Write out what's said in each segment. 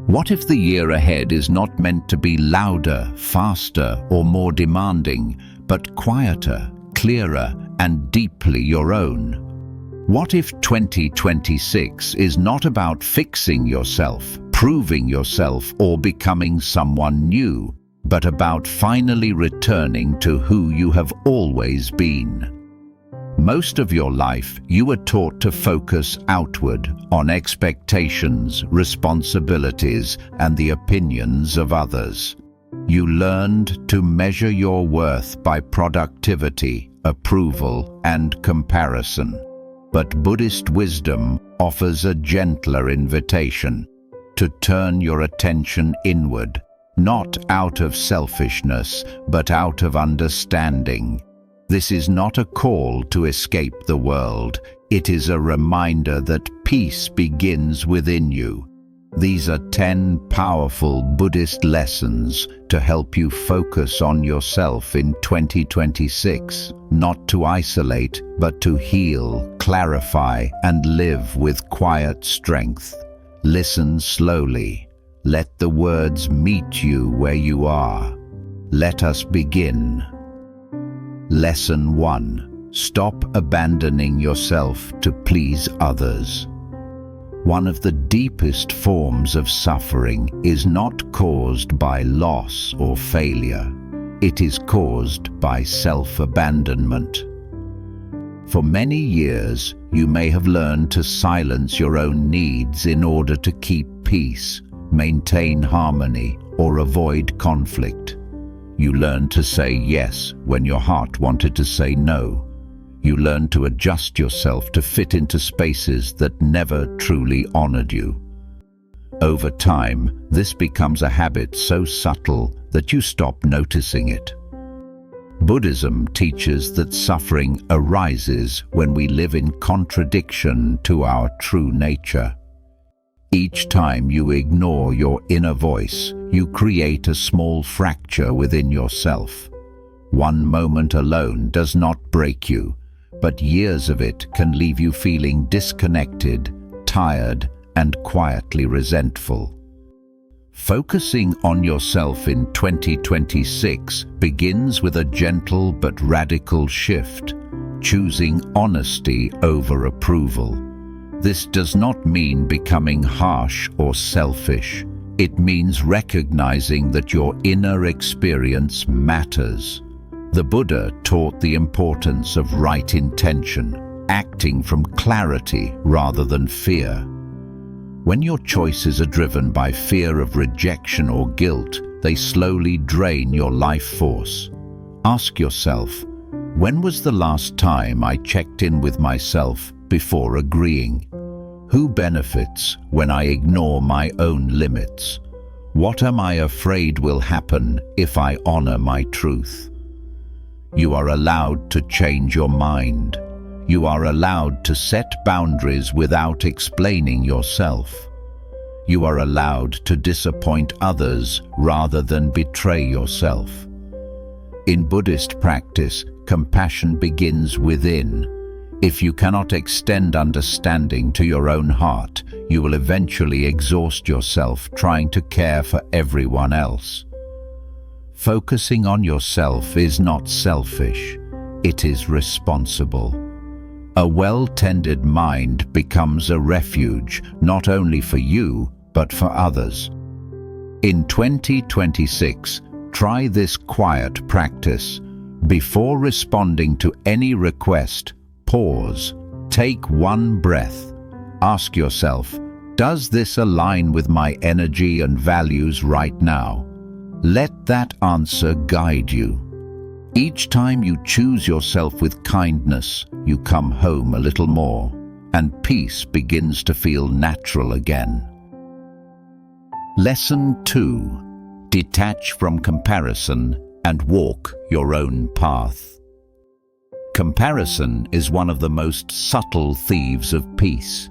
What if the year ahead is not meant to be louder, faster, or more demanding, but quieter, clearer, and deeply your own? What if 2026 is not about fixing yourself, proving yourself, or becoming someone new, but about finally returning to who you have always been? Most of your life, you were taught to focus outward on expectations, responsibilities, and the opinions of others. You learned to measure your worth by productivity, approval, and comparison. But Buddhist wisdom offers a gentler invitation to turn your attention inward, not out of selfishness, but out of understanding. This is not a call to escape the world. It is a reminder that peace begins within you. These are 10 powerful Buddhist lessons to help you focus on yourself in 2026, not to isolate, but to heal, clarify, and live with quiet strength. Listen slowly. Let the words meet you where you are. Let us begin. Lesson 1. Stop abandoning yourself to please others. One of the deepest forms of suffering is not caused by loss or failure. It is caused by self-abandonment. For many years, you may have learned to silence your own needs in order to keep peace, maintain harmony, or avoid conflict. You learned to say yes when your heart wanted to say no. You learned to adjust yourself to fit into spaces that never truly honored you. Over time, this becomes a habit so subtle that you stop noticing it. Buddhism teaches that suffering arises when we live in contradiction to our true nature. Each time you ignore your inner voice, you create a small fracture within yourself. One moment alone does not break you, but years of it can leave you feeling disconnected, tired, and quietly resentful. Focusing on yourself in 2026 begins with a gentle but radical shift, choosing honesty over approval. This does not mean becoming harsh or selfish. It means recognizing that your inner experience matters. The Buddha taught the importance of right intention, acting from clarity rather than fear. When your choices are driven by fear of rejection or guilt, they slowly drain your life force. Ask yourself, when was the last time I checked in with myself before agreeing? Who benefits when I ignore my own limits? What am I afraid will happen if I honor my truth? You are allowed to change your mind. You are allowed to set boundaries without explaining yourself. You are allowed to disappoint others rather than betray yourself. In Buddhist practice, compassion begins within. If you cannot extend understanding to your own heart, you will eventually exhaust yourself trying to care for everyone else. Focusing on yourself is not selfish, it is responsible. A well-tended mind becomes a refuge, not only for you, but for others. In 2026, try this quiet practice. Before responding to any request, pause, take one breath. Ask yourself, does this align with my energy and values right now? Let that answer guide you. Each time you choose yourself with kindness, you come home a little more, and peace begins to feel natural again. Lesson 2. Detach from comparison and walk your own path. Comparison is one of the most subtle thieves of peace.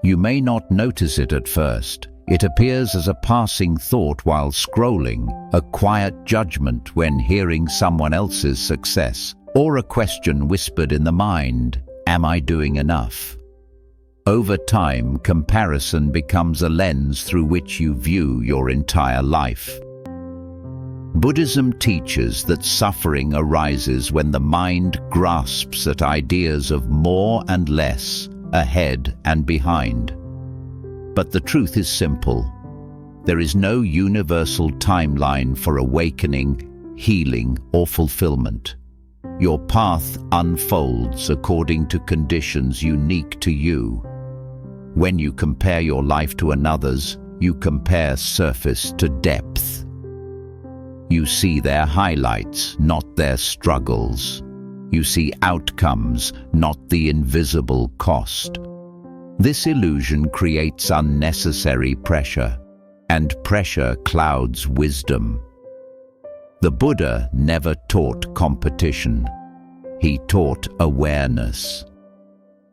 You may not notice it at first. It appears as a passing thought while scrolling, a quiet judgment when hearing someone else's success, or a question whispered in the mind, "Am I doing enough?" Over time, comparison becomes a lens through which you view your entire life. Buddhism teaches that suffering arises when the mind grasps at ideas of more and less, ahead and behind. But the truth is simple. There is no universal timeline for awakening, healing, or fulfillment. Your path unfolds according to conditions unique to you. When you compare your life to another's, you compare surface to depth. You see their highlights, not their struggles. You see outcomes, not the invisible cost. This illusion creates unnecessary pressure, and pressure clouds wisdom. The Buddha never taught competition. He taught awareness.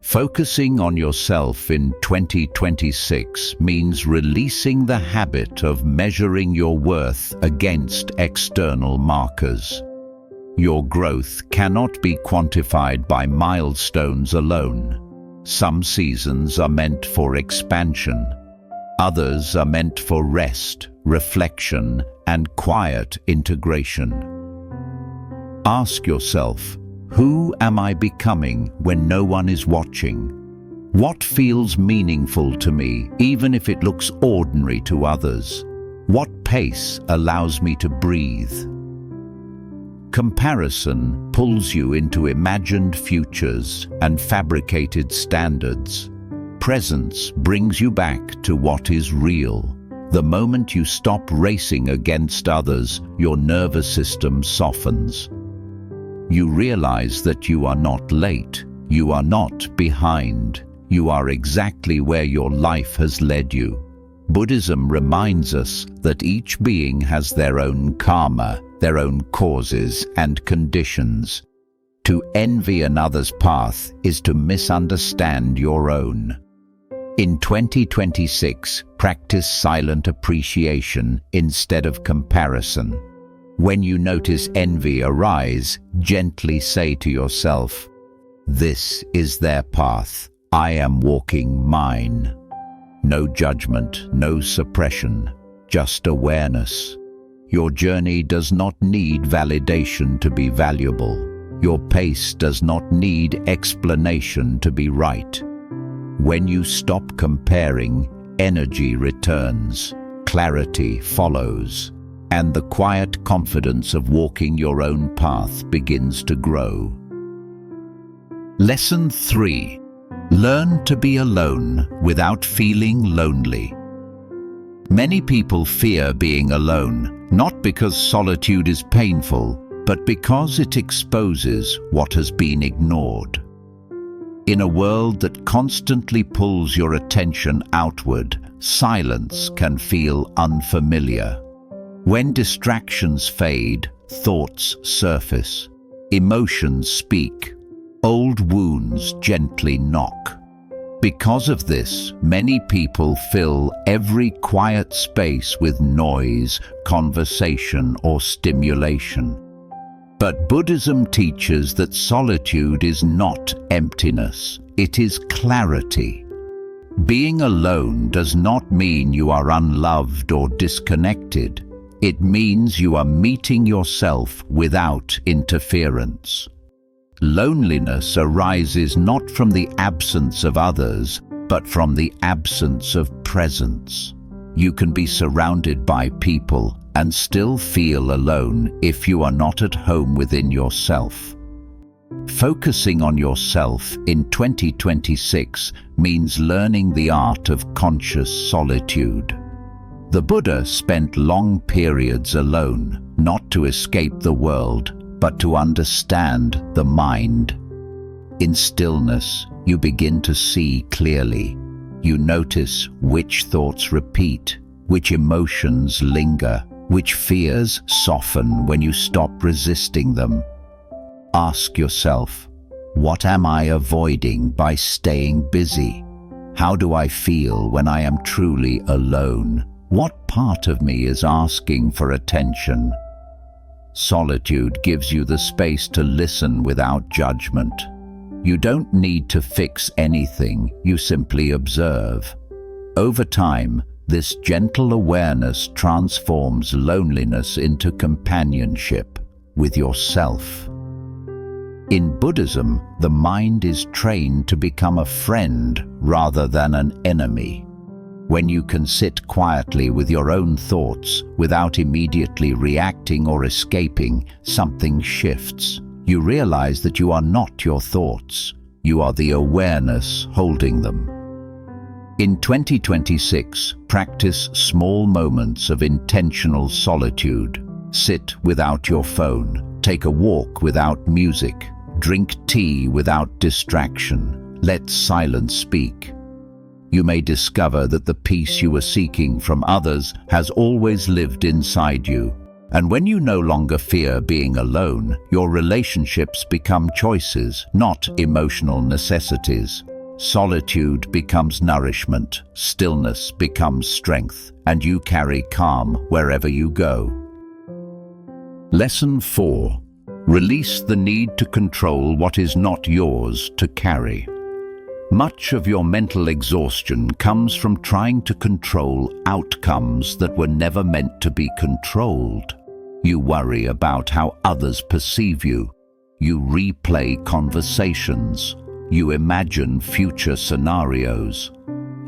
Focusing on yourself in 2026 means releasing the habit of measuring your worth against external markers. Your growth cannot be quantified by milestones alone. Some seasons are meant for expansion. Others are meant for rest, reflection, and quiet integration. Ask yourself, who am I becoming when no one is watching? What feels meaningful to me, even if it looks ordinary to others? What pace allows me to breathe? Comparison pulls you into imagined futures and fabricated standards. Presence brings you back to what is real. The moment you stop racing against others, your nervous system softens. You realize that you are not late, you are not behind, you are exactly where your life has led you. Buddhism reminds us that each being has their own karma, their own causes and conditions. To envy another's path is to misunderstand your own. In 2026, practice silent appreciation instead of comparison. When you notice envy arise, gently say to yourself, "This is their path. I am walking mine." No judgment, no suppression, just awareness. Your journey does not need validation to be valuable. Your pace does not need explanation to be right. When you stop comparing, energy returns, clarity follows, and the quiet confidence of walking your own path begins to grow. Lesson 3. Learn to be alone without feeling lonely. Many people fear being alone, not because solitude is painful, but because it exposes what has been ignored. In a world that constantly pulls your attention outward, silence can feel unfamiliar. When distractions fade, thoughts surface, emotions speak, old wounds gently knock. Because of this, many people fill every quiet space with noise, conversation, or stimulation. But Buddhism teaches that solitude is not emptiness, it is clarity. Being alone does not mean you are unloved or disconnected. It means you are meeting yourself without interference. Loneliness arises not from the absence of others, but from the absence of presence. You can be surrounded by people and still feel alone if you are not at home within yourself. Focusing on yourself in 2026 means learning the art of conscious solitude. The Buddha spent long periods alone, not to escape the world, but to understand the mind. In stillness, you begin to see clearly. You notice which thoughts repeat, which emotions linger, which fears soften when you stop resisting them. Ask yourself, what am I avoiding by staying busy? How do I feel when I am truly alone? What part of me is asking for attention? Solitude gives you the space to listen without judgment. You don't need to fix anything, you simply observe. Over time, this gentle awareness transforms loneliness into companionship with yourself. In Buddhism, the mind is trained to become a friend rather than an enemy. When you can sit quietly with your own thoughts without immediately reacting or escaping, something shifts. You realize that you are not your thoughts. You are the awareness holding them. In 2026, practice small moments of intentional solitude. Sit without your phone. Take a walk without music. Drink tea without distraction. Let silence speak. You may discover that the peace you were seeking from others has always lived inside you. And when you no longer fear being alone, your relationships become choices, not emotional necessities. Solitude becomes nourishment, stillness becomes strength, and you carry calm wherever you go. Lesson 4. Release the need to control what is not yours to carry. Much of your mental exhaustion comes from trying to control outcomes that were never meant to be controlled. You worry about how others perceive you. You replay conversations. You imagine future scenarios.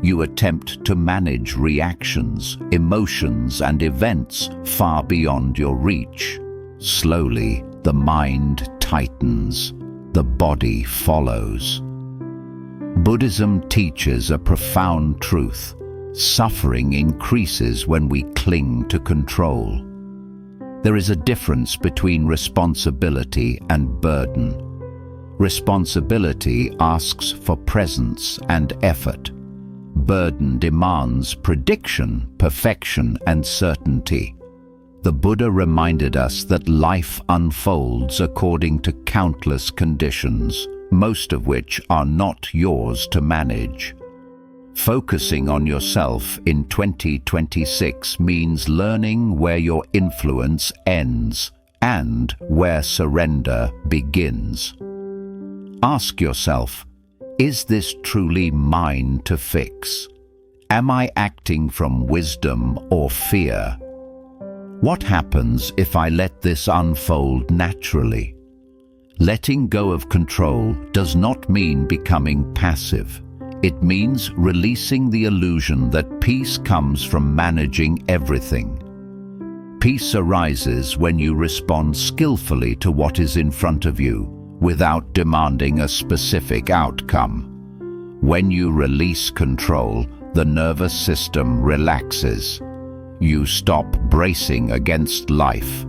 You attempt to manage reactions, emotions, and events far beyond your reach. Slowly, the mind tightens. The body follows. Buddhism teaches a profound truth. Suffering increases when we cling to control. There is a difference between responsibility and burden. Responsibility asks for presence and effort. Burden demands prediction, perfection, and certainty. The Buddha reminded us that life unfolds according to countless conditions, most of which are not yours to manage. Focusing on yourself in 2026 means learning where your influence ends and where surrender begins. Ask yourself, is this truly mine to fix? Am I acting from wisdom or fear? What happens if I let this unfold naturally? Letting go of control does not mean becoming passive. It means releasing the illusion that peace comes from managing everything. Peace arises when you respond skillfully to what is in front of you, without demanding a specific outcome. When you release control, the nervous system relaxes. You stop bracing against life.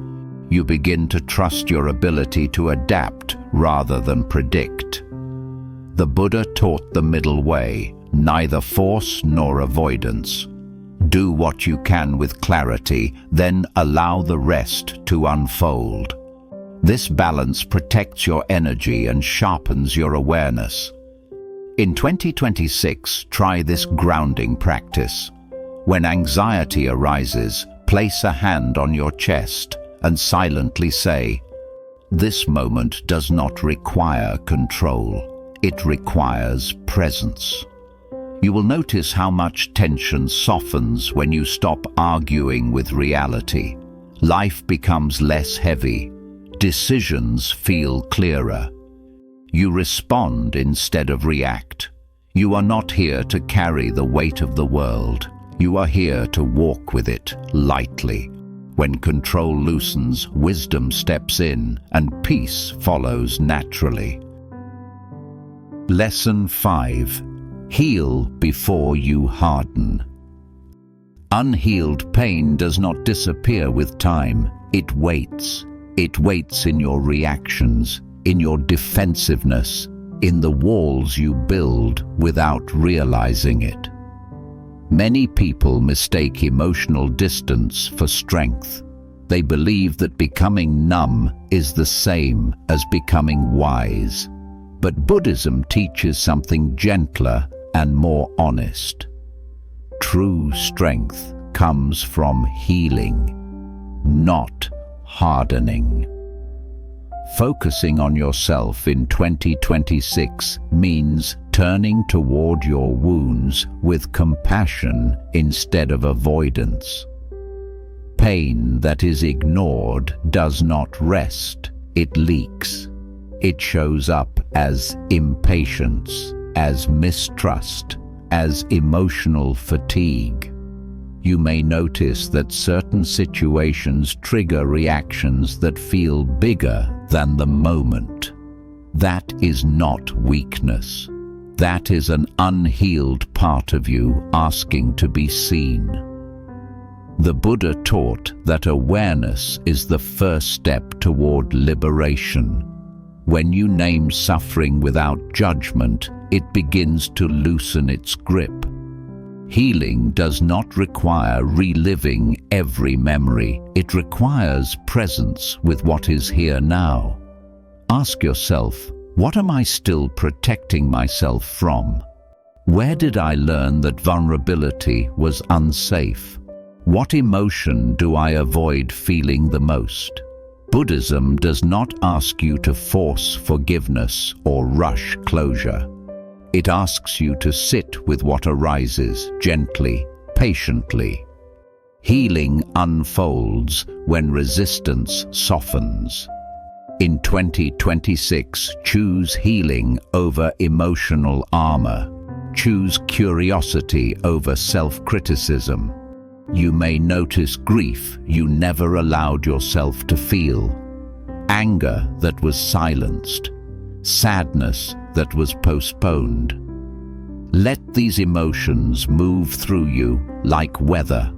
You begin to trust your ability to adapt rather than predict. The Buddha taught the middle way, neither force nor avoidance. Do what you can with clarity, then allow the rest to unfold. This balance protects your energy and sharpens your awareness. In 2026, try this grounding practice. When anxiety arises, place a hand on your chest and silently say, "This moment does not require control. It requires presence." You will notice how much tension softens when you stop arguing with reality. Life becomes less heavy. Decisions feel clearer. You respond instead of react. You are not here to carry the weight of the world. You are here to walk with it lightly. When control loosens, wisdom steps in, and peace follows naturally. Lesson 5. Heal before you harden. Unhealed pain does not disappear with time. It waits. It waits in your reactions, in your defensiveness, in the walls you build without realizing it. Many people mistake emotional distance for strength. They believe that becoming numb is the same as becoming wise. But Buddhism teaches something gentler and more honest. True strength comes from healing, not hardening. Focusing on yourself in 2026 means turning toward your wounds with compassion instead of avoidance. Pain that is ignored does not rest, it leaks. It shows up as impatience, as mistrust, as emotional fatigue. You may notice that certain situations trigger reactions that feel bigger than the moment. That is not weakness. That is an unhealed part of you asking to be seen. The Buddha taught that awareness is the first step toward liberation. When you name suffering without judgment, it begins to loosen its grip. Healing does not require reliving every memory. It requires presence with what is here now. Ask yourself, what am I still protecting myself from? Where did I learn that vulnerability was unsafe? What emotion do I avoid feeling the most? Buddhism does not ask you to force forgiveness or rush closure. It asks you to sit with what arises gently, patiently. Healing unfolds when resistance softens. In 2026, choose healing over emotional armor. Choose curiosity over self-criticism. You may notice grief you never allowed yourself to feel, anger that was silenced, sadness that was postponed. Let these emotions move through you like weather,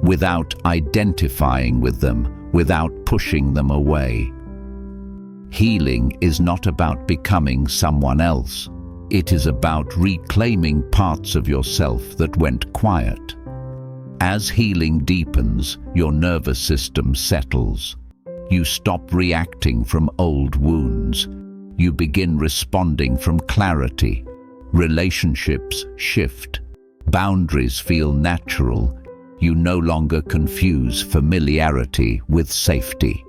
without identifying with them, without pushing them away. Healing is not about becoming someone else. It is about reclaiming parts of yourself that went quiet. As healing deepens, your nervous system settles. You stop reacting from old wounds. You begin responding from clarity. Relationships shift. Boundaries feel natural. You no longer confuse familiarity with safety.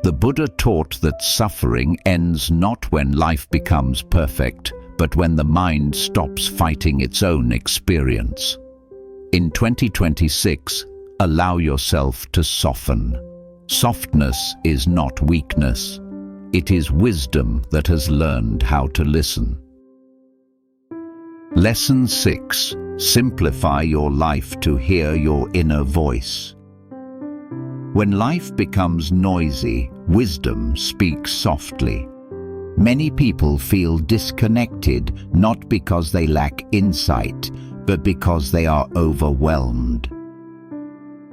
The Buddha taught that suffering ends not when life becomes perfect, but when the mind stops fighting its own experience. In 2026, allow yourself to soften. Softness is not weakness. It is wisdom that has learned how to listen. Lesson 6. Simplify your life to hear your inner voice. When life becomes noisy, wisdom speaks softly. Many people feel disconnected not because they lack insight, but because they are overwhelmed.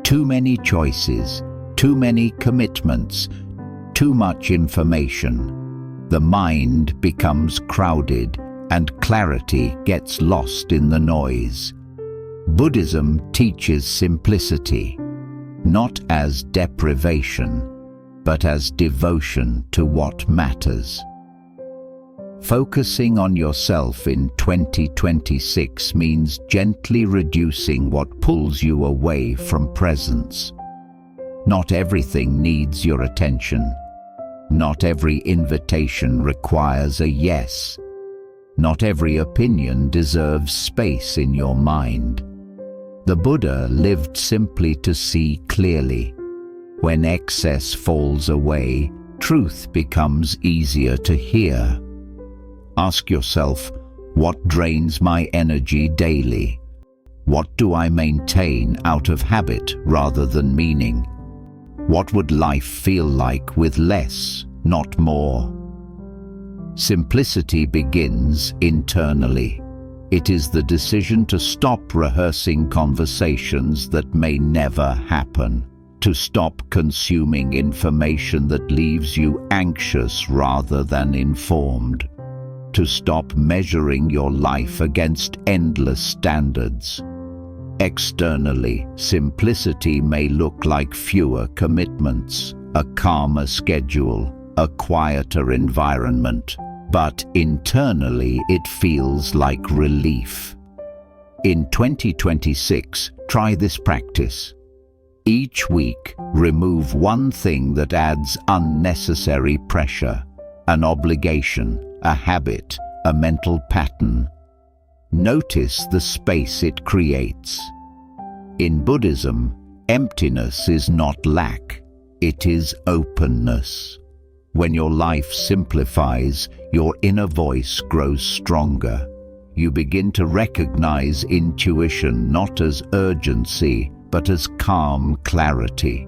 Too many choices, too many commitments, too much information. The mind becomes crowded and clarity gets lost in the noise. Buddhism teaches simplicity, not as deprivation, but as devotion to what matters. Focusing on yourself in 2026 means gently reducing what pulls you away from presence. Not everything needs your attention. Not every invitation requires a yes. Not every opinion deserves space in your mind. The Buddha lived simply to see clearly. When excess falls away, truth becomes easier to hear. Ask yourself, what drains my energy daily? What do I maintain out of habit rather than meaning? What would life feel like with less, not more? Simplicity begins internally. It is the decision to stop rehearsing conversations that may never happen, to stop consuming information that leaves you anxious rather than informed, to stop measuring your life against endless standards. Externally, simplicity may look like fewer commitments, a calmer schedule, a quieter environment, but internally it feels like relief. In 2026, try this practice. Each week, remove one thing that adds unnecessary pressure, an obligation, a habit, a mental pattern. Notice the space it creates. In Buddhism, emptiness is not lack, it is openness. When your life simplifies, your inner voice grows stronger. You begin to recognize intuition not as urgency, but as calm clarity.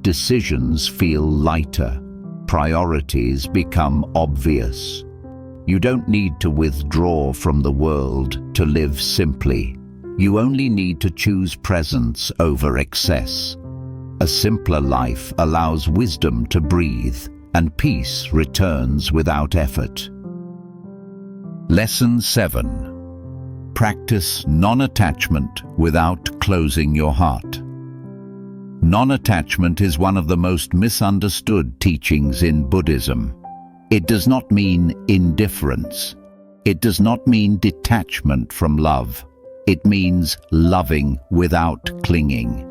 Decisions feel lighter. Priorities become obvious. You don't need to withdraw from the world to live simply. You only need to choose presence over excess. A simpler life allows wisdom to breathe, and peace returns without effort. Lesson 7. Practice non-attachment without closing your heart. Non-attachment is one of the most misunderstood teachings in Buddhism. It does not mean indifference. It does not mean detachment from love. It means loving without clinging.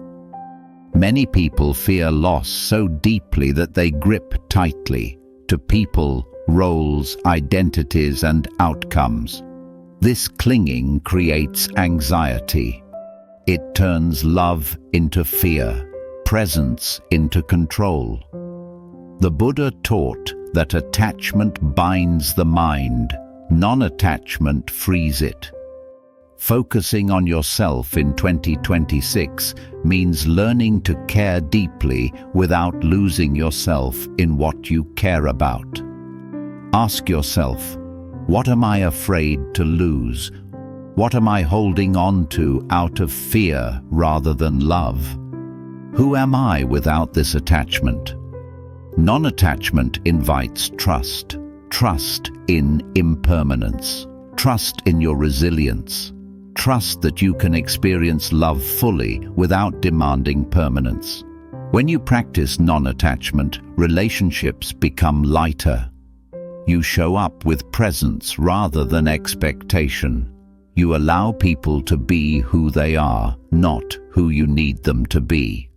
Many people fear loss so deeply that they grip tightly to people, roles, identities, and outcomes. This clinging creates anxiety. It turns love into fear, presence into control. The Buddha taught that attachment binds the mind, non-attachment frees it. Focusing on yourself in 2026 means learning to care deeply without losing yourself in what you care about. Ask yourself, what am I afraid to lose? What am I holding on to out of fear rather than love? Who am I without this attachment? Non-attachment invites trust. Trust in impermanence. Trust in your resilience. Trust that you can experience love fully without demanding permanence. When you practice non-attachment, relationships become lighter. You show up with presence rather than expectation. You allow people to be who they are, not who you need them to be.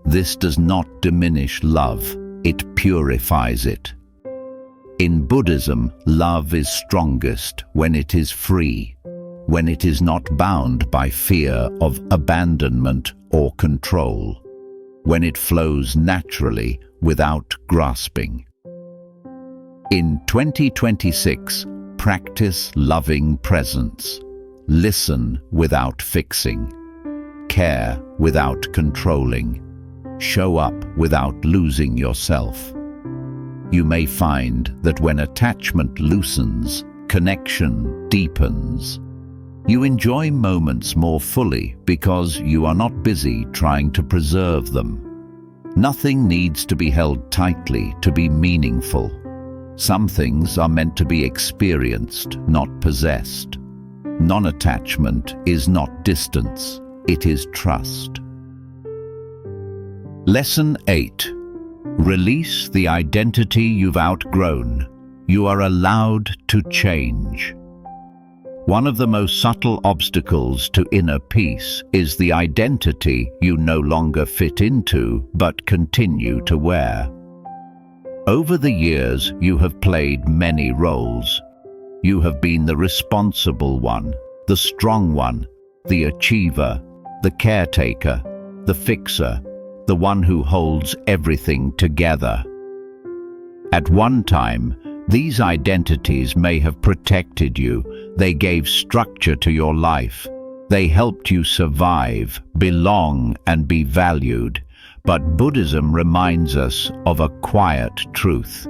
This does not diminish love, it purifies it. In Buddhism, love is strongest when it is free, when it is not bound by fear of abandonment or control, when it flows naturally without grasping. In 2026, practice loving presence. Listen without fixing. Care without controlling. Show up without losing yourself. You may find that when attachment loosens, connection deepens. You enjoy moments more fully because you are not busy trying to preserve them. Nothing needs to be held tightly to be meaningful. Some things are meant to be experienced, not possessed. Non-attachment is not distance, it is trust. Lesson 8. Release the identity you've outgrown. You are allowed to change. One of the most subtle obstacles to inner peace is the identity you no longer fit into but continue to wear. Over the years, you have played many roles. You have been the responsible one, the strong one, the achiever, the caretaker, the fixer, the one who holds everything together. At one time, these identities may have protected you. They gave structure to your life. They helped you survive, belong, and be valued. But Buddhism reminds us of a quiet truth.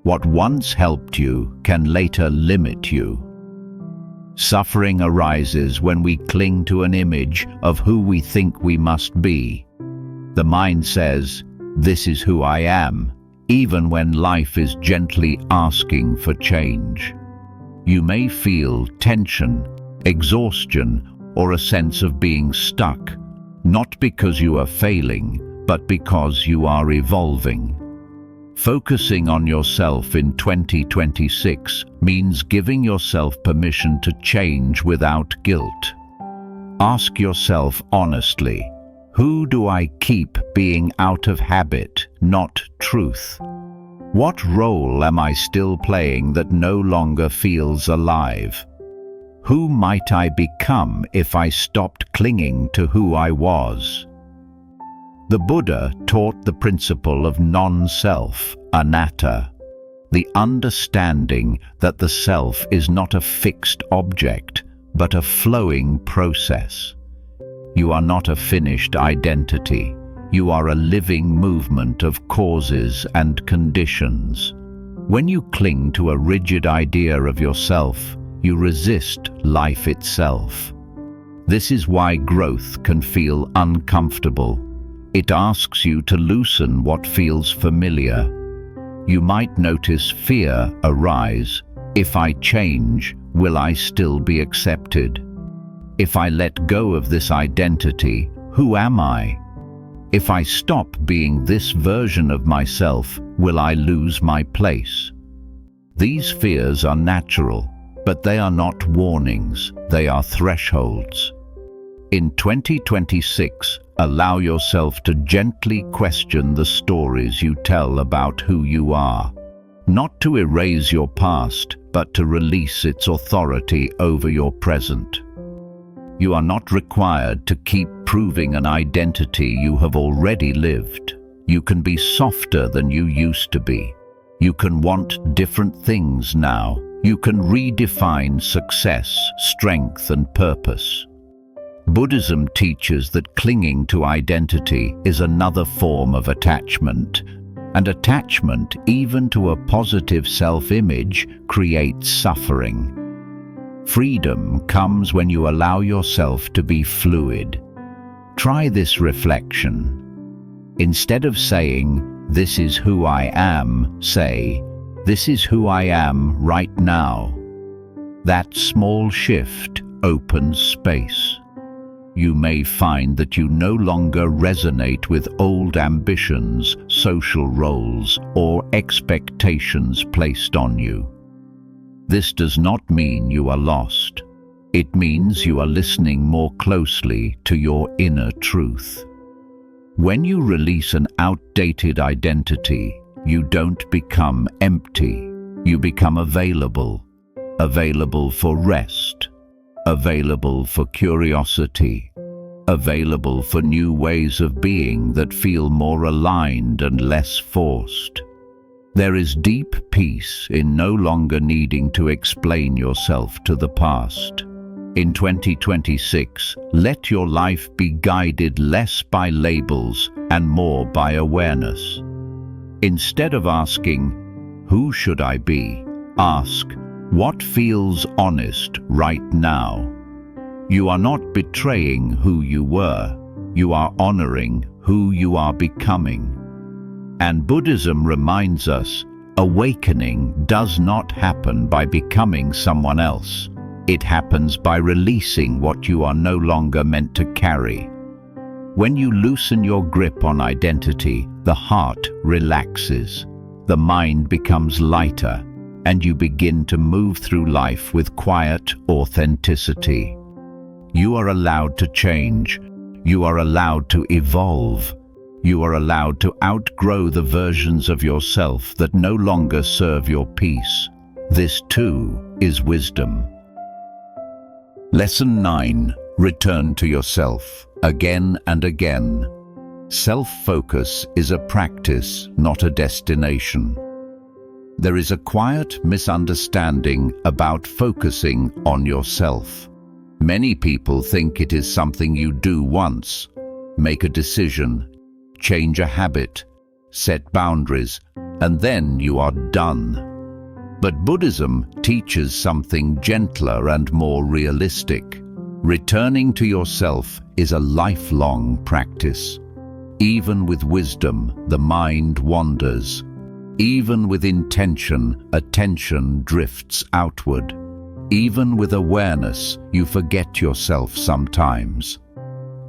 What once helped you can later limit you. Suffering arises when we cling to an image of who we think we must be. The mind says, "This is who I am," even when life is gently asking for change. You may feel tension, exhaustion, or a sense of being stuck, not because you are failing, but because you are evolving. Focusing on yourself in 2026 means giving yourself permission to change without guilt. Ask yourself honestly, Who do I keep being out of habit, not truth? What role am I still playing that no longer feels alive? Who might I become if I stopped clinging to who I was? The Buddha taught the principle of non-self, anatta, the understanding that the self is not a fixed object, but a flowing process. You are not a finished identity. You are a living movement of causes and conditions. When you cling to a rigid idea of yourself, you resist life itself. This is why growth can feel uncomfortable. It asks you to loosen what feels familiar. You might notice fear arise. If I change, will I still be accepted? If I let go of this identity, who am I? If I stop being this version of myself, will I lose my place? These fears are natural, but they are not warnings, they are thresholds. In 2026, allow yourself to gently question the stories you tell about who you are. Not to erase your past, but to release its authority over your present. You are not required to keep proving an identity you have already lived. You can be softer than you used to be. You can want different things now. You can redefine success, strength, and purpose. Buddhism teaches that clinging to identity is another form of attachment, and attachment, even to a positive self-image, creates suffering. Freedom comes when you allow yourself to be fluid. Try this reflection. Instead of saying, "This is who I am," say, "This is who I am right now." That small shift opens space. You may find that you no longer resonate with old ambitions, social roles, or expectations placed on you. This does not mean you are lost. It means you are listening more closely to your inner truth. When you release an outdated identity, you don't become empty. You become available. Available for rest. Available for curiosity, available for new ways of being that feel more aligned and less forced. There is deep peace in no longer needing to explain yourself to the past. In 2026, let your life be guided less by labels and more by awareness. Instead of asking, "Who should I be?" ask, "What feels honest right now?" You are not betraying who you were. You are honoring who you are becoming. And Buddhism reminds us, awakening does not happen by becoming someone else. It happens by releasing what you are no longer meant to carry. When you loosen your grip on identity, the heart relaxes, the mind becomes lighter, and you begin to move through life with quiet authenticity. You are allowed to change. You are allowed to evolve. You are allowed to outgrow the versions of yourself that no longer serve your peace. This too is wisdom. Lesson 9. Return to yourself, again and again. Self-focus is a practice, not a destination. There is a quiet misunderstanding about focusing on yourself. Many people think it is something you do once, make a decision, change a habit, set boundaries, and then you are done. But Buddhism teaches something gentler and more realistic. Returning to yourself is a lifelong practice. Even with wisdom, the mind wanders. Even with intention, attention drifts outward. Even with awareness, you forget yourself sometimes.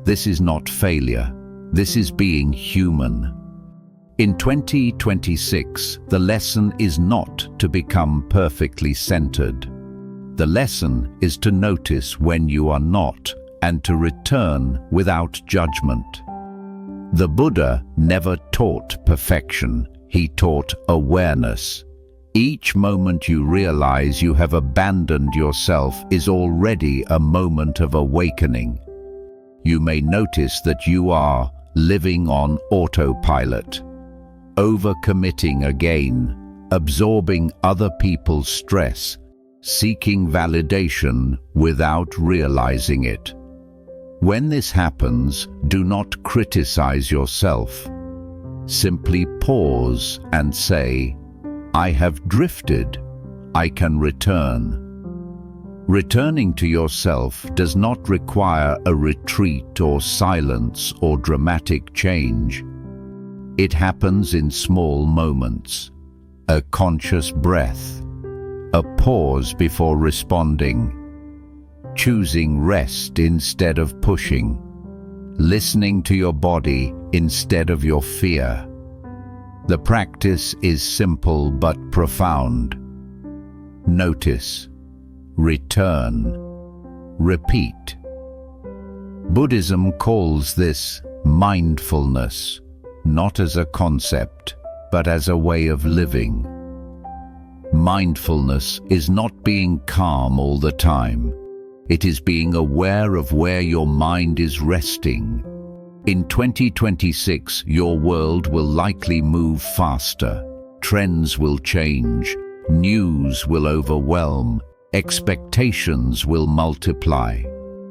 This is not failure. This is being human. In 2026, the lesson is not to become perfectly centered. The lesson is to notice when you are not, and to return without judgment. The Buddha never taught perfection, he taught awareness. Each moment you realize you have abandoned yourself is already a moment of awakening. You may notice that you are living on autopilot, overcommitting again, absorbing other people's stress, seeking validation without realizing it. When this happens, do not criticize yourself. Simply pause and say, I have drifted, I can return. Returning to yourself does not require a retreat or silence or dramatic change. It happens in small moments, a conscious breath, a pause before responding, choosing rest instead of pushing, listening to your body instead of your fear. The practice is simple but profound. Notice, return, repeat. Buddhism calls this mindfulness, not as a concept, but as a way of living. Mindfulness is not being calm all the time. It is being aware of where your mind is resting. In 2026, your world will likely move faster. Trends will change. News will overwhelm. Expectations will multiply.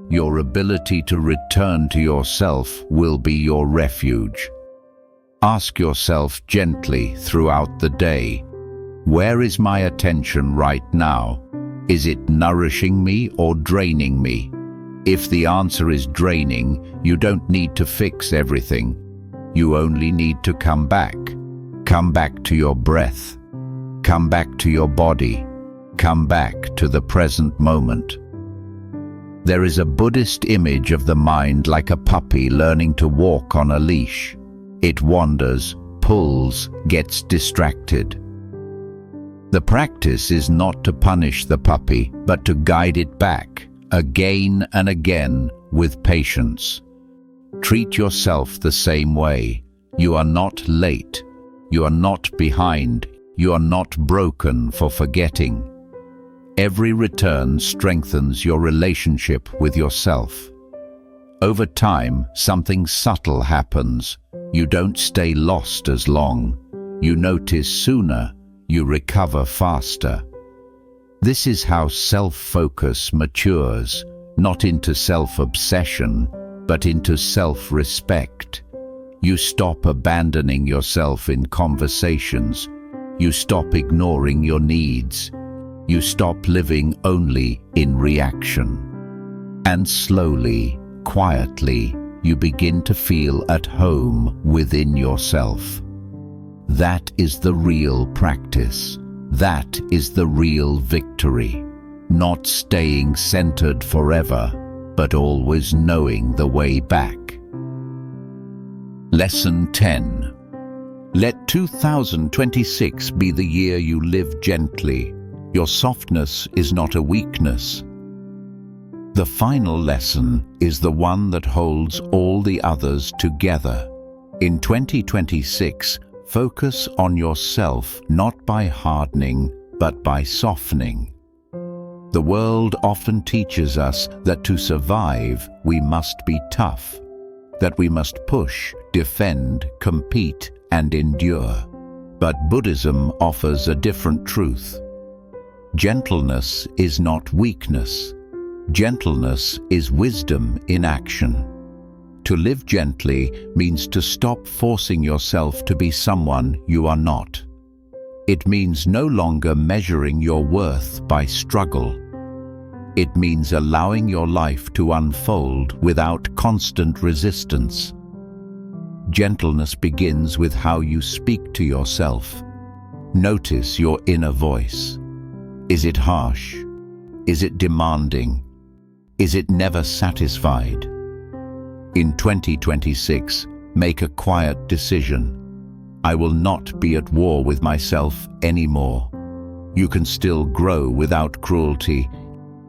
Your ability to return to yourself will be your refuge. Ask yourself gently throughout the day, where is my attention right now? Is it nourishing me or draining me? If the answer is draining, you don't need to fix everything. You only need to come back. Come back to your breath. Come back to your body. Come back to the present moment. There is a Buddhist image of the mind like a puppy learning to walk on a leash. It wanders, pulls, gets distracted. The practice is not to punish the puppy, but to guide it back, again and again, with patience. Treat yourself the same way. You are not late. You are not behind. You are not broken for forgetting. Every return strengthens your relationship with yourself. Over time, something subtle happens. You don't stay lost as long. You notice sooner. You recover faster. This is how self-focus matures, not into self-obsession, but into self-respect. You stop abandoning yourself in conversations. You stop ignoring your needs. You stop living only in reaction. And slowly, quietly, you begin to feel at home within yourself. That is the real practice. That is the real victory. Not staying centered forever, but always knowing the way back. Lesson 10. Let 2026 be the year you live gently. Your softness is not a weakness. The final lesson is the one that holds all the others together. In 2026, focus on yourself not by hardening, but by softening. The world often teaches us that to survive, we must be tough, that we must push, defend, compete, and endure. But Buddhism offers a different truth. Gentleness is not weakness. Gentleness is wisdom in action. To live gently means to stop forcing yourself to be someone you are not. It means no longer measuring your worth by struggle. It means allowing your life to unfold without constant resistance. Gentleness begins with how you speak to yourself. Notice your inner voice. Is it harsh? Is it demanding? Is it never satisfied? In 2026, make a quiet decision. I will not be at war with myself anymore. You can still grow without cruelty.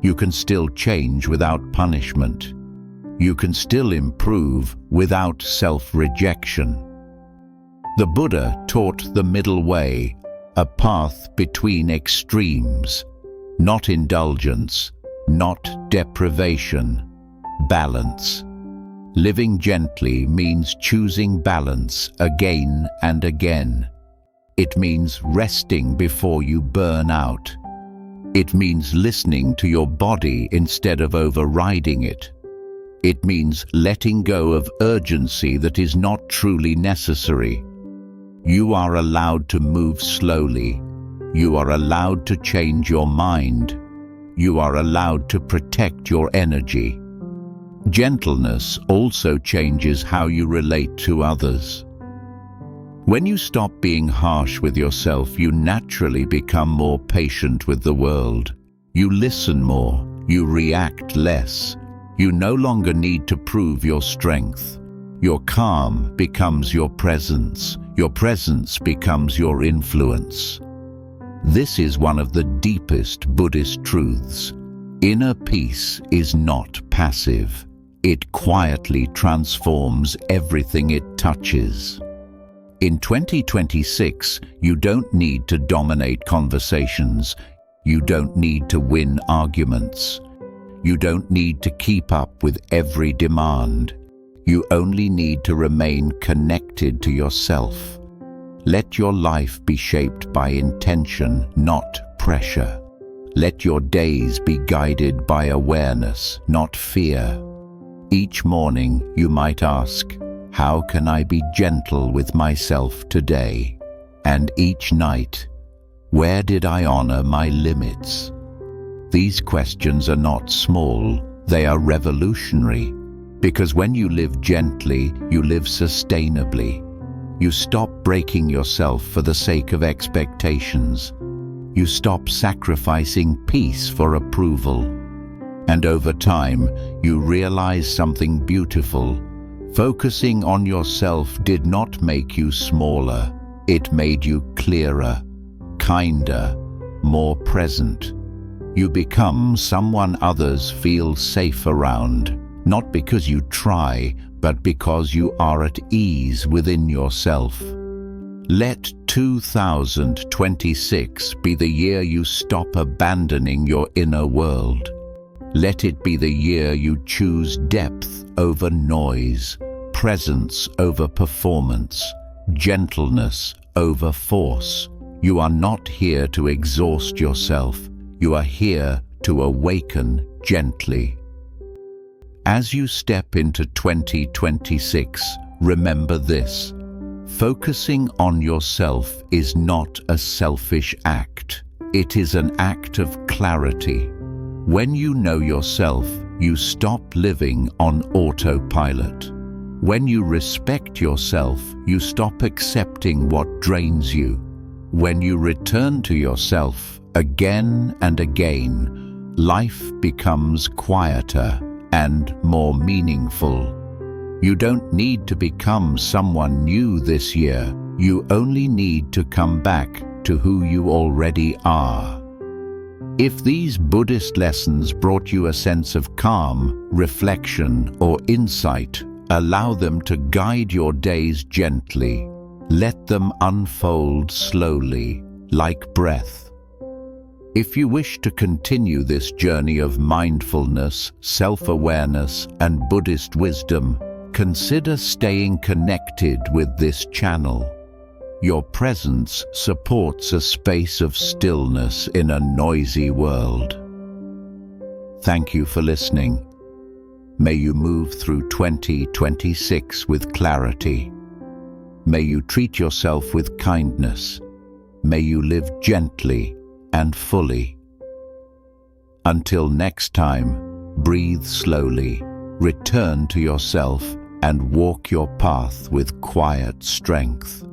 You can still change without punishment. You can still improve without self-rejection. The Buddha taught the middle way, a path between extremes, not indulgence, not deprivation, balance. Living gently means choosing balance again and again. It means resting before you burn out. It means listening to your body instead of overriding it. It means letting go of urgency that is not truly necessary. You are allowed to move slowly. You are allowed to change your mind. You are allowed to protect your energy. Gentleness also changes how you relate to others. When you stop being harsh with yourself, you naturally become more patient with the world. You listen more. You react less. You no longer need to prove your strength. Your calm becomes your presence. Your presence becomes your influence. This is one of the deepest Buddhist truths. Inner peace is not passive. It quietly transforms everything it touches. In 2026, you don't need to dominate conversations. You don't need to win arguments. You don't need to keep up with every demand. You only need to remain connected to yourself. Let your life be shaped by intention, not pressure. Let your days be guided by awareness, not fear. Each morning you might ask, how can I be gentle with myself today? And each night, where did I honor my limits? These questions are not small, they are revolutionary. Because when you live gently, you live sustainably. You stop breaking yourself for the sake of expectations. You stop sacrificing peace for approval. And over time, you realize something beautiful. Focusing on yourself did not make you smaller. It made you clearer, kinder, more present. You become someone others feel safe around. Not because you try, but because you are at ease within yourself. Let 2026 be the year you stop abandoning your inner world. Let it be the year you choose depth over noise, presence over performance, gentleness over force. You are not here to exhaust yourself. You are here to awaken gently. As you step into 2026, remember this. Focusing on yourself is not a selfish act. It is an act of clarity. When you know yourself, you stop living on autopilot. When you respect yourself, you stop accepting what drains you. When you return to yourself again and again, life becomes quieter and more meaningful. You don't need to become someone new this year. You only need to come back to who you already are. If these Buddhist lessons brought you a sense of calm, reflection, or insight, allow them to guide your days gently. Let them unfold slowly, like breath. If you wish to continue this journey of mindfulness, self-awareness, and Buddhist wisdom, consider staying connected with this channel. Your presence supports a space of stillness in a noisy world. Thank you for listening. May you move through 2026 with clarity. May you treat yourself with kindness. May you live gently and fully. Until next time, breathe slowly, return to yourself, and walk your path with quiet strength.